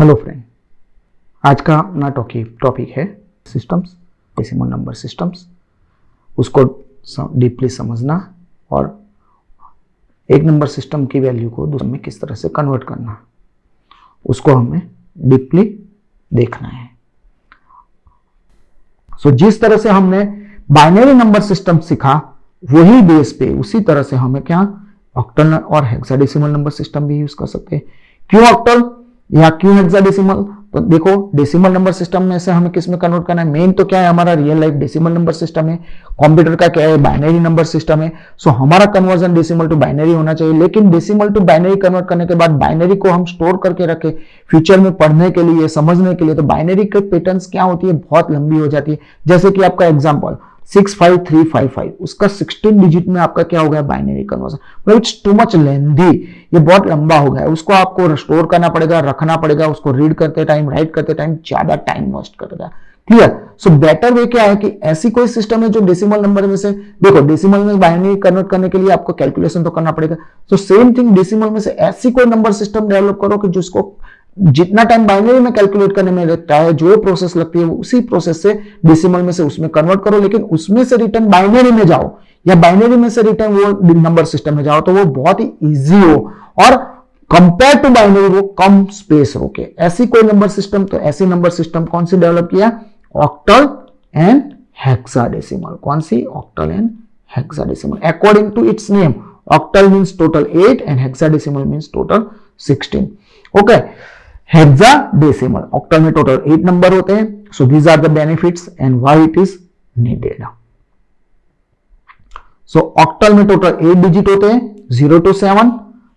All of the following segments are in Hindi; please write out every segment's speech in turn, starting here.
हेलो फ्रेंड, आज का अपना टॉपिक है सिस्टम्स, डेसिमल नंबर सिस्टम्स। उसको डीपली समझना और एक नंबर सिस्टम की वैल्यू को दूसरे में किस तरह से कन्वर्ट करना, उसको हमें डीपली देखना है। जिस तरह से हमने बाइनरी नंबर सिस्टम सीखा वही बेस पे उसी तरह से हमें क्या ऑक्टल और हेक्साडेसिमल नंबर सिस्टम भी यूज कर सकते हैं। क्यों ऑक्टल या क्यों हेक्साडेसिमल? तो देखो, डेसिमल नंबर सिस्टम में से हमें किस में कन्वर्ट करना है? मेन तो क्या है, हमारा real life decimal number system है। कंप्यूटर का क्या है, बाइनरी नंबर सिस्टम है। हमारा कन्वर्जन डेसिमल टू बाइनरी होना चाहिए। लेकिन डेसिमल टू बाइनरी कन्वर्ट करने के बाद बाइनरी को हम स्टोर करके रखे फ्यूचर में पढ़ने के लिए, समझने के लिए, तो बाइनरी के पैटर्न्स क्या होती है, बहुत लंबी हो जाती है। जैसे कि आपका एग्जाम्पल 65355, उसका 16 डिजिट में आपका क्या हो गया, बाइनरी कन्वर्जन। मतलब इट्स टू मच लेंथी, ये बहुत लंबा हो गया है। उसको आपको स्टोर करना पड़ेगा, रखना पड़ेगा। उसको रीड करते टाइम, राइट करते टाइम ज्यादा टाइम वेस्ट करेगा। क्लियर? सो बेटर वे क्या है कि ऐसी कोई सिस्टम है जो डेसिमल नंबर में से, देखो डेसिमल में बाइनरी कन्वर्ट करने के लिए आपको कैलकुलेशन तो करना पड़ेगा। सेम थिंग डेसिमल में से ऐसी कोई नंबर सिस्टम डेवलप करो कि जिसको जितना टाइम बाइनरी में कैलकुलेट करने में लगता है, जो प्रोसेस लगती है, उसी प्रोसेस से डेसिमल में से उसमें कन्वर्ट करो। लेकिन उसमें से रिटर्न बाइनरी में जाओ या बाइनरी में से रिटर्न वो नंबर सिस्टम में जाओ, तो वो बहुत ही इजी हो और कंपेयर टू बाइनरी वो कम स्पेस रोके। ऐसी कोई नंबर सिस्टम, तो ऐसी नंबर सिस्टम कौन सी डेवलप किया? Octal and hexadecimal. कौन सी? Octal and hexadecimal. According to its name, octal means total 8 and hexadecimal means total 16। Okay, hexadecimal, octal में टोटल 8 नंबर होते हैं। So these are the benefits and why it is needed. Octal में टोटल 8 डिजिट होते हैं, 0 to 7।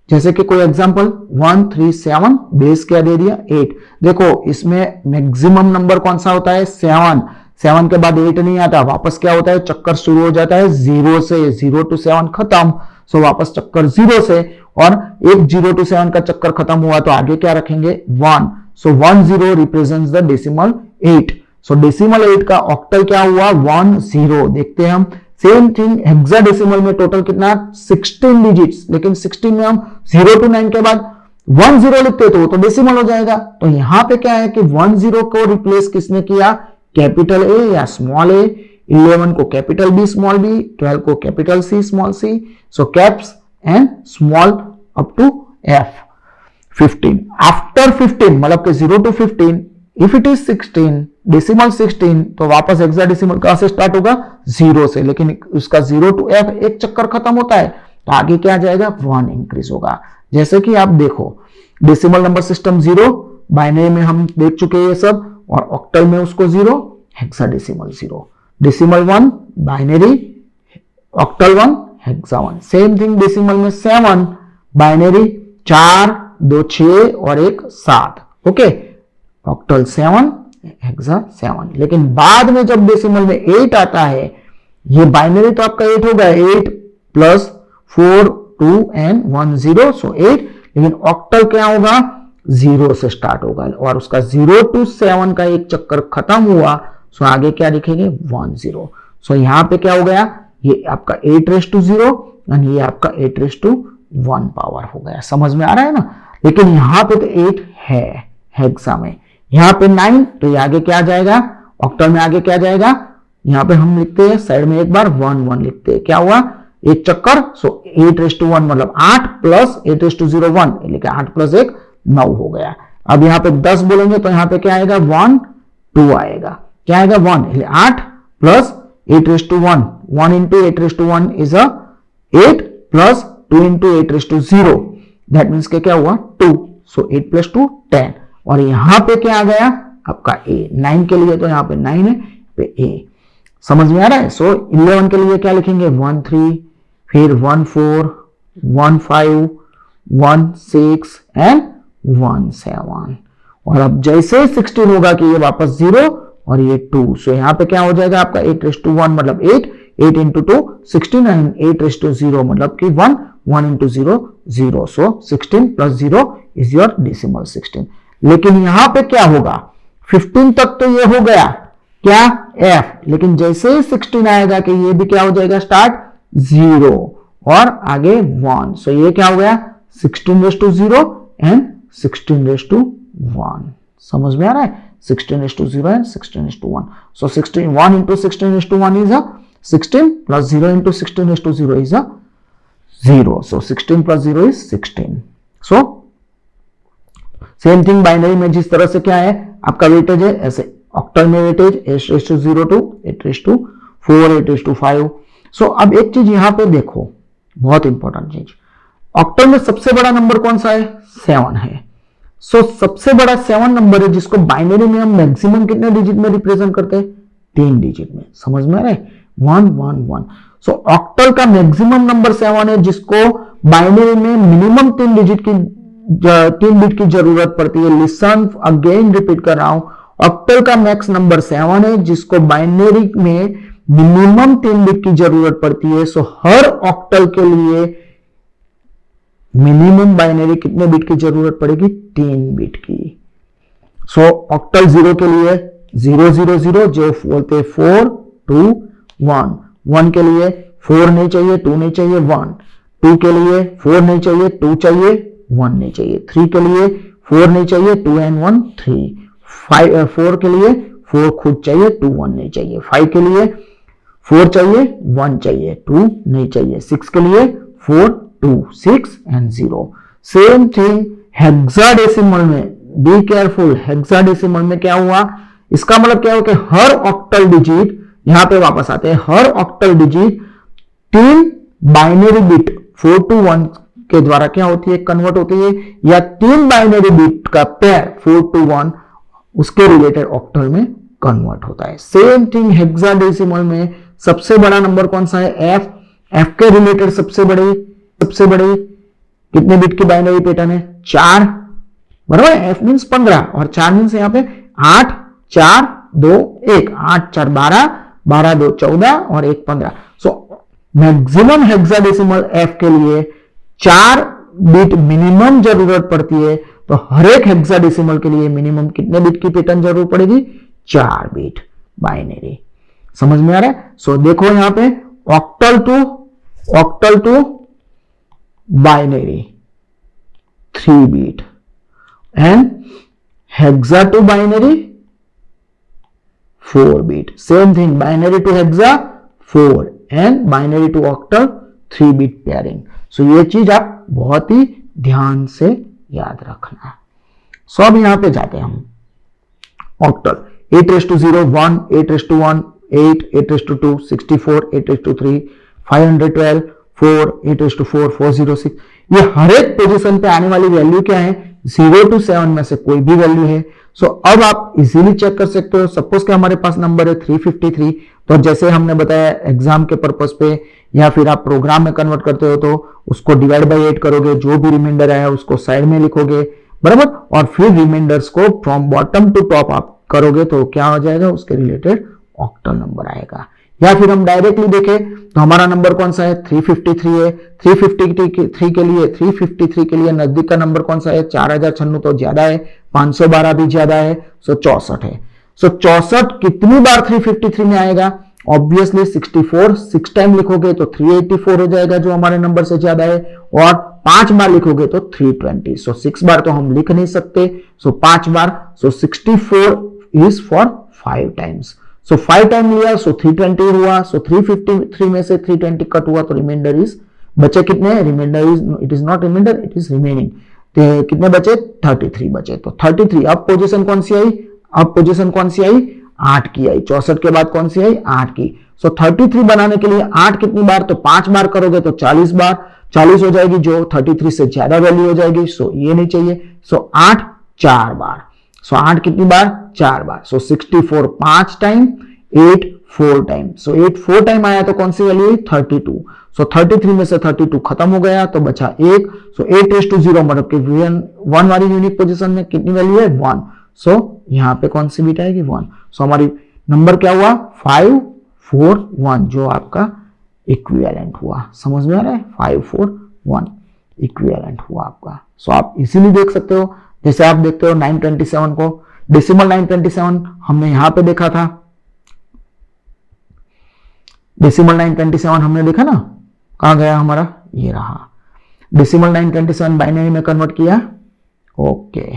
जैसे कि कोई एग्जांपल 137, बेस क्या दे दिया, 8। देखो इसमें मैक्सिमम नंबर कौन सा होता है, 7। 7 के बाद 8 नहीं आता, वापस क्या होता है, चक्कर शुरू हो जाता है 0 से। 0 to 7 खत्म, वापस चक्कर 0 से। और एक 0 to 7 का चक्कर खत्म हुआ तो आगे क्या रखेंगे, 1। 10 रिप्रेजेंट्स द डेसिमल 8। डेसिमल 8 का ऑक्टल क्या हुआ, 10। देखते हैं हम। सेम थिंग हेक्साडेसिमल में टोटल कितना, 16 डिजिट्स। लेकिन 16 में हम 0 to 9 के बाद 10 लिखते तो डेसिमल हो जाएगा। तो यहां पे क्या है कि 10 को रिप्लेस किसने किया, कैपिटल ए या स्मॉल ए। 11 को कैपिटल बी स्मॉल बी, 12 को capital C small C. Caps and small up to F. 15 after 15 मतलब कि 0 to 15, if it is 16 decimal 16, तो वापस हेक्साडेसिमल कहां से स्टार्ट होगा, 0 से। लेकिन उसका 0 to f एक चक्कर खत्म होता है, तो आगे क्या आ जाएगा, 1 इंक्रीज होगा। जैसे कि आप देखो डेसिमल नंबर सिस्टम 0, बाइनरी में हम देख चुके हैं ये सब, और ऑक्टल में उसको 0, hexadecimal 0। Decimal 1 binary, octal 1, hexa 1। Same thing decimal में 7 बाइनरी, 4, 2 6 और 1 7। Okay, octal 7, hexa 7। लेकिन बाद में जब डेसिमल में 8 आता है, ये बाइनरी तो आपका 8 होगा, 8 प्लस 4 2 एंड 1 0, 8। लेकिन ऑक्टल क्या होगा, 0 से स्टार्ट होगा और उसका 0 to 7 का एक चक्कर खत्म हुआ। आगे क्या लिखेंगे, 1 0। यहां पे क्या हो गया, ये आपका 8 raised to 0 और ये आपका 8 raised to 1 पावर हो गया। समझ में आ रहा है ना? लेकिन यहां पे तो 8 है हेक्सा में, यहां पे 9, तो ये आगे क्या आ जाएगा, ऑक्टल में आगे क्या जाएगा, यहां पे हम लिखते हैं साइड में एक बार 1 1 लिखते हैं। क्या हुआ, एक चक्कर। 8 raised to 1 मतलब 8 प्लस 8 raised to 0 1, लेकिन 8 प्लस 1 9 हो गया। अब यहां पे 10 बोलेंगे तो यहां पे क्या आएगा, 1 2 आएगा। क्या आएगा, 1। 8 plus 8 raised to 1, 1 into 8 raised to 1 is a 8 plus 2 into 8 raised to 0, that means के क्या हुआ, 2। 8 plus 2 10। और यहां पे क्या आ गया आपका a, 9 के लिए तो यहां पे 9 है, पे a। समझ में आ रहा है? 11 के लिए क्या लिखेंगे, 1 3, फिर 1 4, 1 5, 1 6 एंड 1 7। और अब जैसे 16 होगा कि ये वापस 0 और ये 2, यहां पे क्या हो जाएगा आपका 8 raised to 1 मतलब 8, 8 into 2 16 एंड 8 raised to 0 मतलब कि 1, 1 into 0 0। 16 plus 0 is your decimal 16। लेकिन यहां पे क्या होगा, 15 तक तो ये हो गया क्या, f। लेकिन जैसे 16 आएगा कि ये भी क्या हो जाएगा, स्टार्ट 0 और आगे 1। ये क्या हो गया, 16 raised to 0 and 16 raised to 1। समझ में आ रहा है? 16:0 and 16:1. So 1 into 16:1 is a 16 plus 0 into 16:0 is a 0. So 16 plus 0 is 16. So same thing binary में जिस तरह से क्या है आपका वेटेज है, ऐसे ऑक्टल में वेटेज 8:0 to 8:4, 8:5. सो अब एक चीज यहां पे देखो, बहुत इंपॉर्टेंट चीज, ऑक्टल में सबसे बड़ा नंबर कौन सा है? 7 है। सो सबसे बड़ा 7 नंबर है जिसको बाइनरी में हम मैक्सिमम कितने डिजिट में रिप्रेजेंट करते हैं? 3 डिजिट में। समझ में आ रहा है? 1 1 1। सो ऑक्टल का मैक्सिमम नंबर 7 है जिसको बाइनरी में मिनिमम 3 बिट की जरूरत पड़ती है। लिसन अगेन, रिपीट कर रहा हूं, ऑक्टल का मैक्स नंबर 7 है जिसको बाइनरी में मिनिमम 3 बिट की जरूरत पड़ती है। सो हर ऑक्टल के लिए मिनिमम बाइनरी कितने बिट की जरूरत पड़ेगी? 3 बिट की। सो ऑक्टल 0 के लिए 0 0 0 जो बोलते हैं 4 2 1। 1 के लिए 4 नहीं चाहिए, 2 नहीं चाहिए, 1। 2 के लिए 4 नहीं चाहिए, 2 चाहिए, 1 नहीं चाहिए। 3 के लिए 4 नहीं चाहिए, 2 and 1 3। 4 के लिए 4 खुद चाहिए, 2 1 नहीं चाहिए। 5 के लिए 4 चाहिए, 1 चाहिए, 2 नहीं चाहिए। 6 के लिए 4 2 6 and 0। सेम थिंग हेक्साडेसिमल में, बी केयरफुल, हेक्साडेसिमल में क्या हुआ? इसका मतलब क्या हो कि हर ऑक्टल डिजिट, यहां पे वापस आते हैं, हर octal digit 3 binary bit 4 to 1 के द्वारा क्या होती है? कन्वर्ट होती है, या 3 बाइनरी बिट का पेयर 4 to 1 उसके रिलेटेड ऑक्टल में कन्वर्ट होता है। सेम थिंग हेक्साडेसिमल में सबसे बड़ा नंबर कौन सा है? एफ। एफ के रिलेटेड सबसे बड़े कितने बिट की बाइनरी पैटर्न है? 4। बराबर है? एफ मींस 15 और 4 मींस यहां पे 8 4 2 1। 8 4 12, 12 2 14 और 1 15। सो मैक्सिमम हेक्साडेसिमल एफ के लिए 4 बिट मिनिमम जरूरत पड़ती है। तो हर एक हेक्साडेसिमल के लिए मिनिमम कितने बिट की पैटर्न जरूर पड़ेगी? 4 बिट बाइनरी। समझ में आ रहा है? सो देखो यहां पे octal to binary 3 bit and hexa to binary 4 bit. Same thing binary to hexa 4 and binary to octal 3 bit pairing. So ये चीज आप बहुत ही ध्यान से याद रखना। सो अब यहां पे जाते हैं हम ऑक्टल 8:0 1 8:1 8 8:2 64 8:3 512 4 8:4 406। ये हर एक पोजीशन पे आने वाली वैल्यू क्या है? 0 to 7 में से कोई भी वैल्यू है। सो अब आप इजीली चेक कर सकते हो। सपोज कि हमारे पास नंबर है 353, तो जैसे हमने बताया एग्जाम के पर्पस पे या फिर आप प्रोग्राम में कन्वर्ट करते हो तो उसको डिवाइड बाय 8 करोगे, जो भी रिमाइंडर आया उसको साइड में लिखोगे, बराबर, और फिर रिमाइंडर्स को फ्रॉम बॉटम टू टॉप आप करोगे तो क्या हो जाएगा? उसके रिलेटेड ऑक्टल नंबर आएगा। या फिर हम डायरेक्टली देखें तो हमारा नंबर कौन सा है? 353 है। 353 के लिए नजदीक का नंबर कौन सा है? 4096 तो ज्यादा है, 512 भी ज्यादा है, सो 64 है। सो 64 कितनी बार 353 में आएगा? ऑब्वियसली 64 6 टाइम लिखोगे तो 384 हो जाएगा जो हमारे नंबर से ज्यादा है, और 5 बार लिखोगे तो 320। सो 6 बार तो हम लिख नहीं सकते, सो 5 बार। सो 64 is for 5 times. So 5 time लिया, सो 320 हुआ। सो 353 में से 320 कट हुआ तो रिमाइंडर इज, बचे कितने? Reminder is, it is not reminder, it is remaining. कितने बचे? 33 बचे। तो 33। अब पोजीशन कौन सी आई? 8 की आई। 64 के बाद कौन सी आई? 8 की। सो 33 बनाने के लिए 8 कितनी बार? तो 5 बार करोगे तो 40 बार, 40 हो जाएगी जो 33 से ज्यादा वैल्यू हो जाएगी। सो ये नहीं चाहिए। सो 8 4 बार। सो 8 कितनी बार? 4 बार। सो 64 5 टाइम, 8 4 टाइम। सो 8 4 टाइम आया तो कौन सी वैल्यू है? 32। सो 33 में से 32 खत्म हो गया तो बचा 1। सो 8:0 मतलब कि 1 वाली यूनिक पोजीशन में कितनी वैल्यू है? 1। सो यहां पे कौन सी बिट आएगी? 1। सो हमारी नंबर क्या हुआ? 541 जो आपका इक्विवेलेंट हुआ। समझ में आ रहा है? 541 इक्विवेलेंट हुआ आपका। सो आप इजीली देख सकते हो। जैसे आप देखते हो 927 को, डेसिमल 927 हमने यहां पे देखा था, डेसिमल 927 हमने देखा ना, कहां गया हमारा? ये रहा। डेसिमल 927 बाइनरी में कन्वर्ट किया, ओके,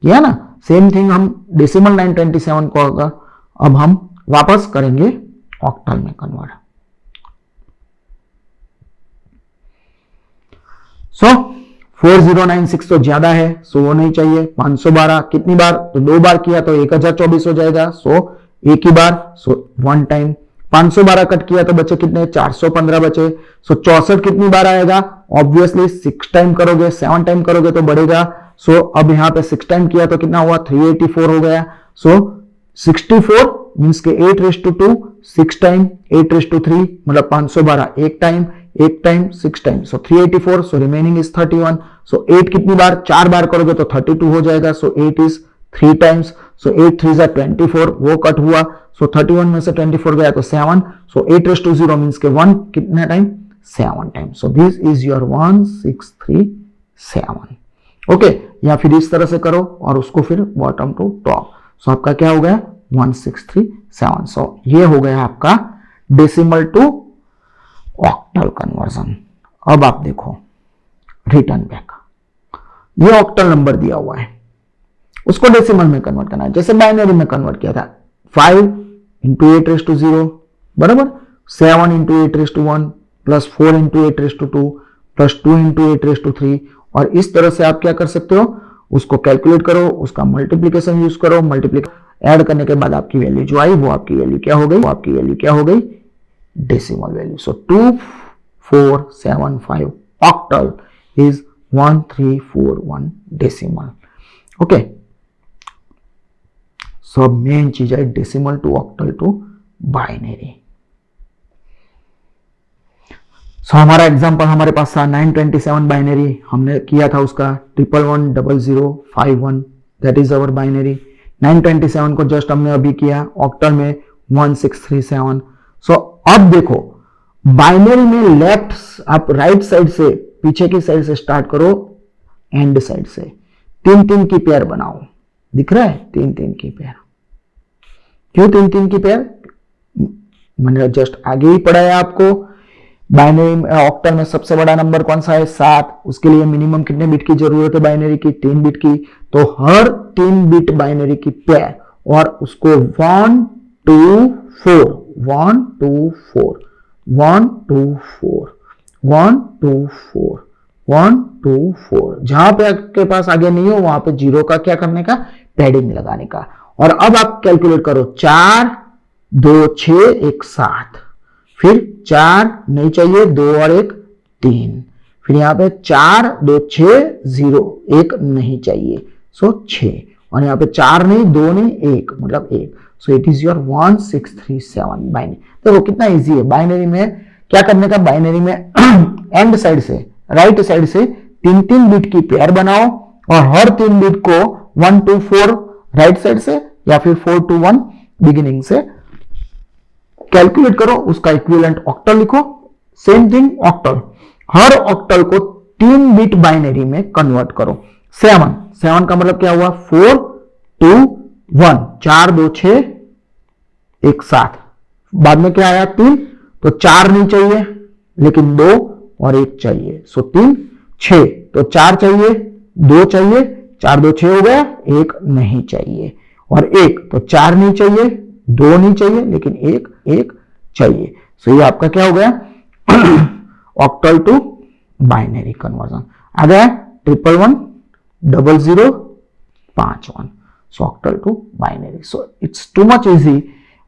किया ना। सेम थिंग हम डेसिमल 927 को अगर अब हम वापस करेंगे ऑक्टल में कन्वर्ट। सो 4096 तो ज्यादा है, सो वो नहीं चाहिए। 512 कितनी बार, तो 2 बार किया तो 1024 हो जाएगा, सो एक ही बार, सो 1 टाइम। 512 कट किया तो बचे कितने, 415 बचे। सो 64 कितनी बार आएगा, ऑब्वियसली 6 टाइम करोगे, 7 टाइम करोगे तो बढ़ेगा। सो अब यहां पे 6 टाइम किया तो कितना हुआ, 384 हो गया। सो 64 मीन्स के 8:2, 6 टाइम 8:3 मतलब 512 एक time 6 time, so 384, so remaining is 31। सो 8 कितनी बार, 4 बार करोगे तो 32 हो जाएगा, सो 8 इज 3 टाइम्स, सो 8 3 जा 24, वो कट हुआ। सो 31 में से 24 गया तो 7, सो 8:0 मीन्स के 1 कितना time, 7 time. So this is your 1637। Okay, या फिर इस तरह से करो और उसको फिर बॉटम टू टॉप। सो आपका क्या हो गया, 1637। सो ये हो गया आपका डेसिमल टू ऑक्टल कन्वर्जन। अब आप देखो रिटर्न बैक, ये ऑक्टल नंबर दिया हुआ है, उसको डेसिमल में कन्वर्ट करना है। जैसे बाइनरी में कन्वर्ट किया था, 5 इंटू 8:0 बराबर, 7 into 8:1 plus 4 into 8:2 plus 2 into 8:3। और इस तरह से आप क्या कर सकते हो, उसको कैलकुलेट करो, उसका मल्टीप्लीकेशन यूज करो, ऐड करने के बाद आपकी वैल्यू जो आई वो आपकी वैल्यू क्या हो गई, वो आपकी वैल्यू क्या हो गई, decimal value. So 2475 octal is 1341 decimal. Okay, so main चीज है decimal to octal to binary. So हमारा एग्जांपल हमारे पास था 927 बाइनरी, हमने किया था उसका 111051, दैट इज अवर बाइनरी। 927 को जस्ट हमने अभी किया, ऑक्टल में 1637। सो अब देखो बाइनरी में लेफ्ट, आप राइट साइड से, पीछे की साइड से स्टार्ट करो, एंड साइड से 3-3 की पेयर बनाओ। दिख रहा है 3-3 की पेयर, क्यों 3-3 की पेयर, मैंने जस्ट आगे ही पढ़ाया आपको। बाइनरी में ऑक्टल में सबसे बड़ा नंबर कौन सा है, 7, उसके लिए मिनिमम कितने बिट की जरूरत है बाइनरी की, 3 बिट की। तो हर 3 बिट बाइनरी की पेयर और उसको 1 2 4 1 2 4 1 2 4 1 2 4 1 2 4, जहां पे आपके पास आगे नहीं हो वहां पे 0 का क्या करने का, पैडिंग लगाने का। और अब आप कैलकुलेट करो, 4 2 6 1 7, फिर 4 नहीं चाहिए, 2 और 1 3, फिर यहां पे 4 2 6 0 1 नहीं चाहिए, सो 6, और यहां पे 4 नहीं 2 नहीं 1 मतलब 1। So it is your 1637 binary. देखो कितना इजी है बाइनरी में क्या करने का। बाइनरी में एंड साइड से, राइट साइड से 3-3 बिट की पेयर बनाओ और हर 3 बिट को 1 2 4 राइट साइड से या फिर 4 2 1 बिगिनिंग से कैलकुलेट करो, उसका इक्विवेलेंट ऑक्टल लिखो। सेम थिंग ऑक्टल, हर ऑक्टल को 3 बिट बाइनरी में कन्वर्ट करो। 7 का मतलब क्या हुआ, 4 2 1, 4 2 6 1 7, बाद में क्या आया 3, तो 4 नहीं चाहिए लेकिन 2 और 1 चाहिए, सो 3 6, तो 4 चाहिए 2 चाहिए, 4 2 6 हो गया, 1 नहीं चाहिए, और 1 तो 4 नहीं चाहिए 2 नहीं चाहिए लेकिन 1 चाहिए। सो ये आपका क्या हो गया, ऑक्टल टू बाइनरी कन्वर्जन आ गया 111051। So octal to binary, so it's too much easy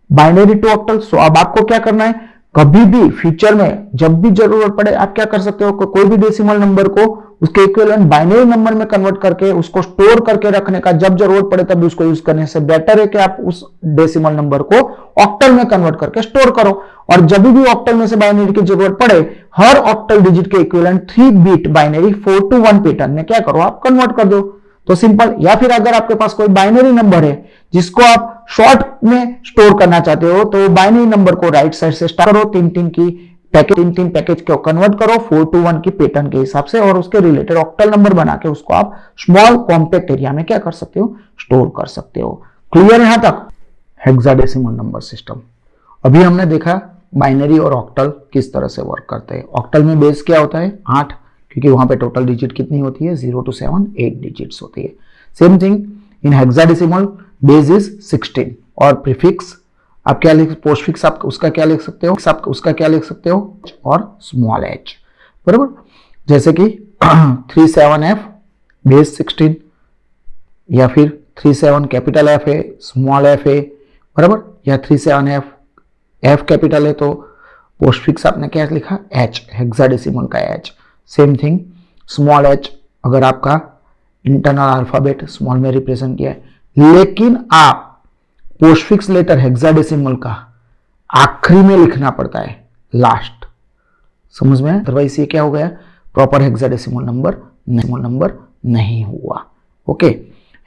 binary to octal. So अब आपको क्या करना है, कभी भी फ्यूचर में जब भी जरूरत पड़े आप क्या कर सकते हो, कोई भी डेसिमल नंबर को उसके इक्विवेलेंट बाइनरी नंबर में कन्वर्ट करके उसको स्टोर करके रखने का, जब जरूरत पड़े तब उसको यूज करने से बेटर है कि आप उस डेसिमल नंबर को ऑक्टल में कन्वर्ट करके स्टोर करो। और जब भी ऑक्टल में से बाइनरी की जरूरत पड़े, हर ऑक्टल डिजिट के equivalent 3 bit binary 4 to 1 pattern में क्या करो, आप कन्वर्ट कर दो, तो सिंपल। या फिर अगर आपके पास कोई बाइनरी नंबर है जिसको आप शॉर्ट में स्टोर करना चाहते हो, तो बाइनरी नंबर को राइट साइड से स्टार्ट करो, 3 पैकेज को कन्वर्ट करो 4 to 1 की पैटर्न के हिसाब से, और उसके रिलेटेड ऑक्टल नंबर बना के उसको आप स्मॉल कॉम्पैक्ट एरिया में क्या कर सकते हो, स्टोर कर सकते हो। क्लियर यहां तक, हेक्साडेसिमल नंबर सिस्टम। अभी हमने देखा बाइनरी और ऑक्टल किस तरह से वर्क करते हैं। ऑक्टल में बेस क्या होता है, 8, क्योंकि वहां पे टोटल डिजिट कितनी होती है, 0 to 7 8 डिजिट्स होती है। Same thing in hexadecimal base is 16 और प्रीफिक्स आप क्या लिख, पोस्टफिक्स आप उसका क्या लिख सकते हो, आप उसका क्या लिख सकते हो और स्मॉल h, बराबर। जैसे कि 37F बेस 16 या फिर 37 कैपिटल F है, स्मॉल f है, बराबर, या 37F F कैपिटल है तो पोस्टफिक्स आपने क्या लिखा h, हेक्साडेसिमल का h। Same thing small h अगर आपका इंटरनल अल्फाबेट स्मॉल में रिप्रेजेंट किया है, लेकिन आप पोस्टफिक्स लेटर हेक्साडेसिमल का आखिरी में लिखना पड़ता है, लास्ट, समझ में। अदरवाइज ये क्या हो गया, प्रॉपर हेक्साडेसिमल नंबर नहीं हुआ। ओके,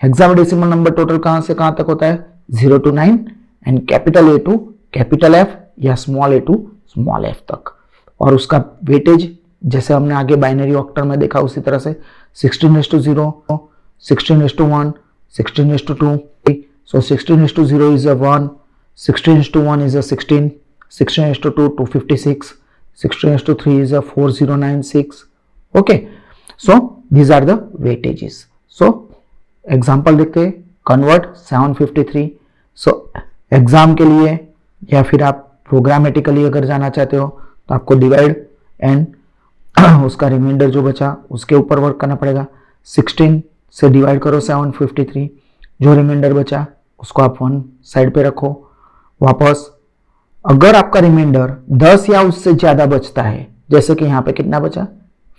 हेक्साडेसिमल नंबर टोटल कहां से कहां तक होता है, 0 to 9 and capital A to capital F या small a to small f तक। और उसका वेटेज जैसे हमने आगे बाइनरी ऑक्टल में देखा उसी तरह से 16:0, 16:1, 16:2, so 16:0 is a 1, 16:1 is a 16, 16:2 256, 16:3 is a 4096. Okay, so these are the weightages. So example देखते हैं, convert 753. So एग्जाम के लिए या फिर आप प्रोग्रामेटिकली अगर जाना चाहते हो तो आपको डिवाइड एंड उसका रिमाइंडर जो बचा उसके ऊपर वर्क करना पड़ेगा। 16 से डिवाइड करो 753, जो रिमाइंडर बचा उसको आप 1 साइड पे रखो। वापस अगर आपका रिमाइंडर 10 या उससे ज्यादा बचता है, जैसे कि यहाँ पे कितना बचा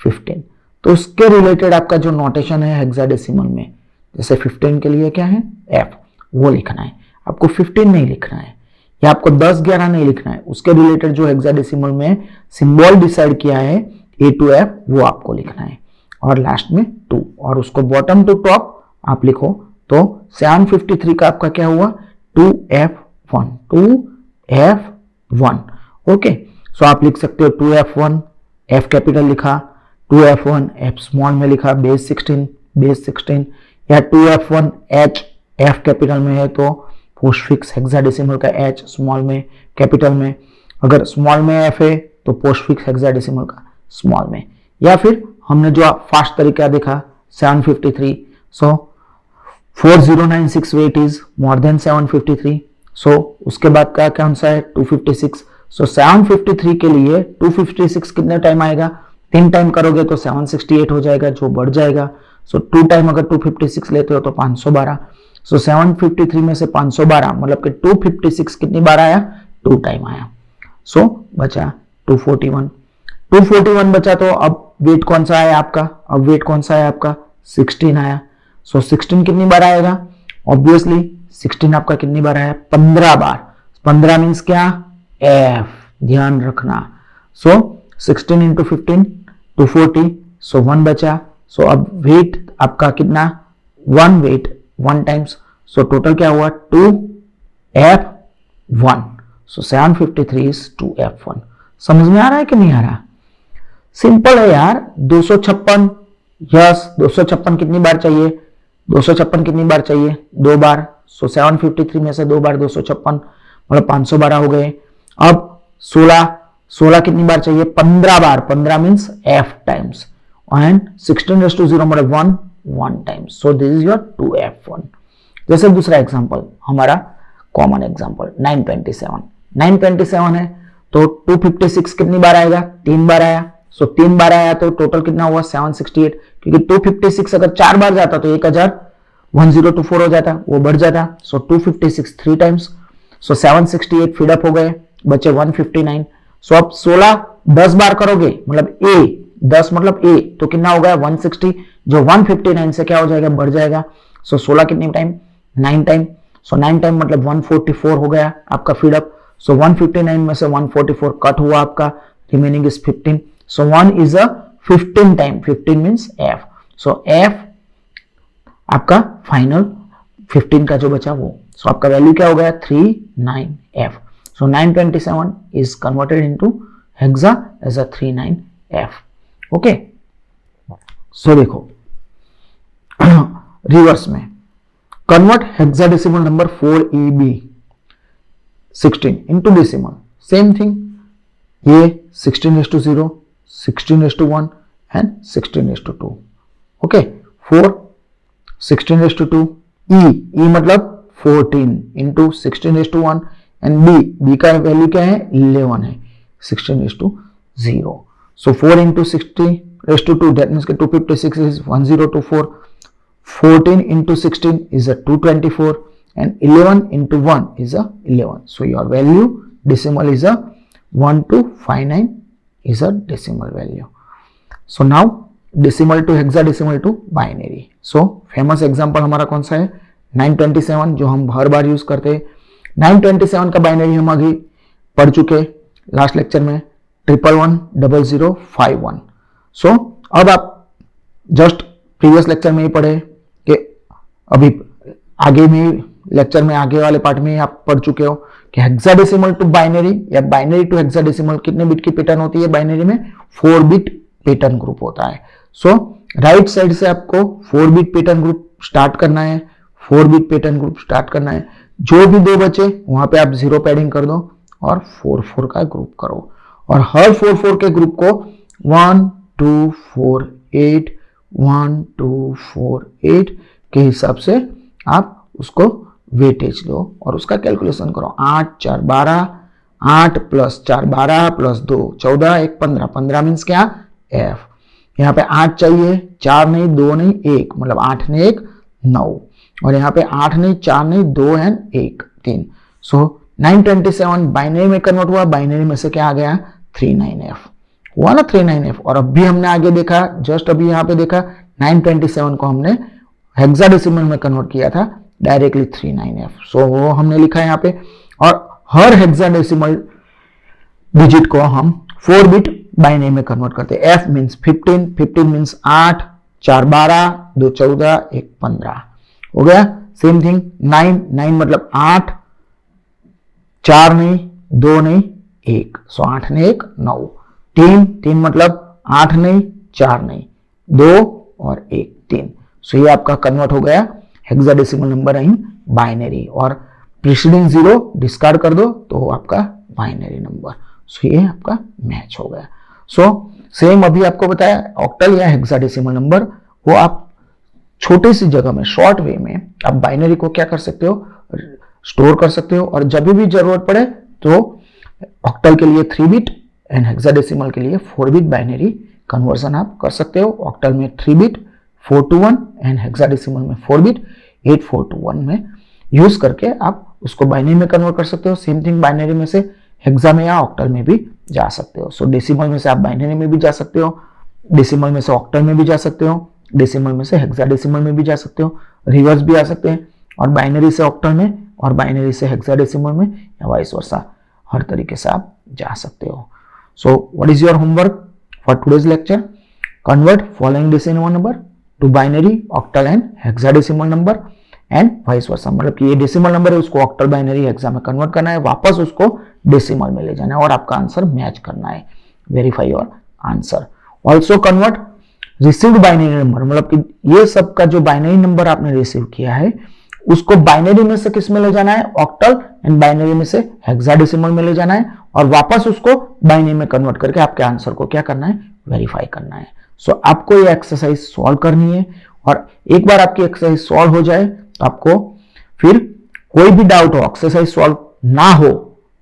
15, तो उसके रिलेटेड आपका जो नोटेशन है हेक्साडेसिमल में, जैसे 15 के लिए क्या है F, वो लिखना है आपको, 15 नहीं लिखना है या आपको 10 11 नहीं लिखना है, उसके रिलेटेड जो हेक्साडेसिमल में सिंबल डिसाइड किया है A to F वो आपको लिखना है, और लास्ट में 2, और उसको बॉटम टू टॉप आप लिखो। तो 753 का आपका क्या हुआ 2F1, 2F1। ओके, सो आप लिख सकते हो 2F1, F कैपिटल लिखा, 2F1 F स्मॉल में लिखा, बेस 16, या 2F1 H F कैपिटल में है तो पोस्टफिक्स हेक्साडेसिमल का H स्मॉल में कैपिटल में, अगर स्मॉल में F है तो पोस्टफिक्स हेक्साडेसिमल का स्मॉल में, या फिर हमने जो फास्ट तरीका देखा 753, सो 4096 वेट इज मोर देन 753, सो उसके बाद का कौन सा है 256, सो 753 के लिए 256 कितने टाइम आएगा, 3 टाइम करोगे तो 768 हो जाएगा, जो बढ़ जाएगा। सो 2 टाइम अगर 256 लेते हो तो 512, सो 753 में से 512 मतलब कि 256 कितनी बार आया 2 टाइम आया, सो बचा 241 बचा। तो अब वेट कौन सा आया आपका, अब वेट कौन सा आया आपका 16 आया, सो 16 कितनी बार आएगा, ऑब्वियसली 16 आपका कितनी बार आया 15 बार, 15 मीन्स क्या F, ध्यान रखना। सो 16 इंटू 15 240, सो 1 बचा। सो अब वेट आपका कितना 1 वेट 1 टाइम्स, सो टोटल क्या हुआ 2F1, सो 753 इज 2F1। समझ में आ रहा है कि नहीं आ रहा, सिंपल है यार। 256, यस 256 कितनी बार चाहिए, 256 कितनी बार चाहिए 2 बार, सो 753 में से 2 बार 256 मतलब 512 हो गए। अब 16 कितनी बार चाहिए 15 बार, 15 मीन्स F टाइम्स, एंड 16:0 मतलब 1 times, so this is your 2F1। जैसे दूसरा एग्जांपल हमारा कॉमन एग्जांपल 927 है तो 256 कितनी बार आएगा 3 बार आया, सो 3 बार आया तो टोटल कितना हुआ 768, क्योंकि 256 अगर 4 बार जाता तो 1024 हो जाता, वो बढ़ जाता, सो 256 3 टाइम्स, सो 768 फीड अप हो गए, बचे 159। सो अब 16 10 बार करोगे मतलब A 10 मतलब A तो कितना हो गया 160, जो 159 से क्या हो जाएगा बढ़ जाएगा, सो 16 कितनी टाइम 9 टाइम, सो 9 टाइम मतलब 144 हो गया आपका फीड अप, सो 159 में से 144 कट हुआ आपका, remaining is 15, so 1 is a 15 time, 15 means F, so F आपका फाइनल 15 का जो बचा वो, सो आपका वैल्यू क्या हो गया 39F, so 927 is converted into hexa as a 39F। Okay, so देखो रिवर्स में convert hexadecimal number 4EB 16 into decimal, same thing, ये 16:0, 16:1 एंड 16:2। ओके, 4 16:2 ई मतलब 14 इंटू 16:1 एंड बी का वैल्यू क्या है 11 है 16:0. सो 4 into 60:2 that means 256 is 1024. 14 into 16 is a 224 and 11 into 1 is a 11. So your value decimal is a 1259 is a decimal value. So now decimal to hexadecimal to binary. So famous example हमारा कौन सा है 927 जो हम हर बार यूज करते हैं. 927 का बाइनरी हम आगे पढ़ चुके लास्ट लेक्चर में 111051. सो अब आप जस्ट प्रीवियस लेक्चर में ही पढ़े कि अभी आगे में लेक्चर में आगे वाले पार्ट में आप पढ़ चुके हो कि हेक्साडेसिमल टू बाइनरी या बाइनरी टू हेक्साडेसिमल कितने बिट की पैटर्न होती है. बाइनरी में 4 बिट पैटर्न ग्रुप होता है. सो राइट साइड से आपको 4 बिट पैटर्न ग्रुप स्टार्ट करना है. 4 बिट पैटर्न ग्रुप स्टार्ट करना है. जो भी दो बचे वहां पे आप 0 पैडिंग कर दो और 4 का ग्रुप करो और हर 4 के ग्रुप को 1 2 4 8 1 2 4 8 के हिसाब से आप उसको वेटेज दो और उसका कैलकुलेशन करो. 8 4 12 8 प्लस 4 12 प्लस 2 14 1 15 15 मीन्स क्या एफ. यहाँ पे 8 चाहिए 4 नहीं 2 नहीं 1 मतलब 8 ने 1 9 और यहाँ पे 8 नहीं 4 नहीं 2 एंड 1 3. सो 927 बाइनरी में कन्वर्ट हुआ. बाइनरी में से क्या आ गया 39F हुआ ना 39F. और अभी हमने आगे देखा जस्ट अभी यहाँ पे देखा 927 को हमने हेक्साडेसिमल में कन्वर्ट किया था डायरेक्टली 39F. सो वो हमने लिखा है यहाँ पे. और हर हेक्साडेसिमल डिजिट को हम 4 बिट बाइनरी में कन्वर्ट करते हैं. F मीन्स 15 15 मीन्स 8 4 12 2 14 1 15 हो गया. सेम थिंग 9 9 मतलब 8 4 नहीं 2 नहीं 1 सो 8 ने 1 9. 3 3 मतलब 8 नहीं 4 नहीं 2 और 1 3. सो ये आपका कन्वर्ट हो गया हेक्साडेसिमल नंबर इन बाइनरी और प्रीसीडिंग 0 डिस्कार्ड कर दो तो आपका बाइनरी नंबर. सो ये आपका मैच हो गया. सो सेम अभी आपको बताया ऑक्टल या हेक्साडेसिमल नंबर वो आप छोटी सी जगह में शॉर्ट वे में आप बाइनरी को क्या कर सकते हो स्टोर कर सकते हो और जब भी जरूरत पड़े तो ऑक्टल के लिए 3 बिट एंड हेक्साडेसिमल के लिए 4 बिट बाइनरी कन्वर्जन आप कर सकते हो. ऑक्टल में 3 बिट 4 to 1 एंड हेक्साडेसिमल में 4 बिट 8 4 to 1 में यूज करके आप उसको बाइनरी में कन्वर्ट कर सकते हो. सेम थिंग बाइनरी में से हेक्सा में या ऑक्टल में भी जा सकते हो. सो डेसिमल में से आप बाइनरी में भी जा सकते हो. डेसिमल में से ऑक्टल में भी जा सकते हो. डेसिमल में से हेक्साडेसिमल में भी जा सकते हो. रिवर्स भी आ सकते हैं और बाइनरी से ऑक्टल में और बाइनरी से हेक्साडेसिमल में या वाइस वर्सा हर तरीके से आप जा सकते हो. So what is your homework for today's lecture? Convert following decimal number two binary octal and hexadecimal number and vice versa. मतलब कि ये डेसिमल नंबर है उसको ऑक्टल बाइनरी हेक्सा में कन्वर्ट करना है वापस उसको डेसिमल में ले जाना है और आपका आंसर मैच करना है. Verify your answer. Also convert received binary number मतलब कि ये सब का जो बाइनरी नंबर आपने रिसीव किया है उसको बाइनरी में से किस में ले जाना है ऑक्टल एंड बाइनरी में से हेक्साडेसिमल में ले जाना है और वापस उसको बाइनरी में कन्वर्ट करके आपके आंसर को क्या करना है वेरीफाई करना है. सो आपको ये एक्सरसाइज सॉल्व करनी है और एक बार आपकी एक्सरसाइज सॉल्व हो जाए तो आपको फिर कोई भी डाउट हो एक्सरसाइज सॉल्व ना हो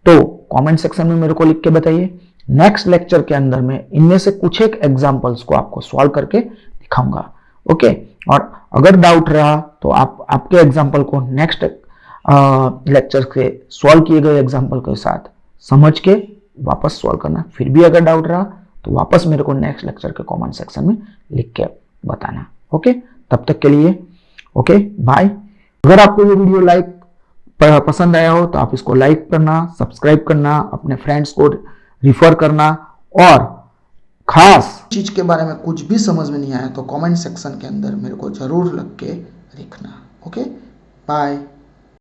तो कमेंट सेक्शन में मेरे को लिख के बताइए. नेक्स्ट लेक्चर के अंदर में इनमें से कुछ एक एग्जांपल्स को आपको सॉल्व करके दिखाऊंगा. ओके. और अगर डाउट रहा तो आप आपके एग्जांपल को नेक्स्ट लेक्चर के सॉल्व किए गए एग्जांपल के साथ समझ के वापस सॉल्व करना. फिर भी अगर डाउट रहा तो वापस मेरे को नेक्स्ट लेक्चर के कमेंट सेक्शन में लिख के बताना. ओके. तब तक के लिए ओके बाय. अगर आपको ये वीडियो पसंद आया हो तो आप इसको लाइक करना, सब्सक्राइब करना, अपने फ्रेंड्स को रिफर करना और खास चीज के बारे में कुछ भी समझ में नहीं आया तो कमेंट सेक्शन के अंदर मेरे को जरूर लिख के लिखना. Okay bye.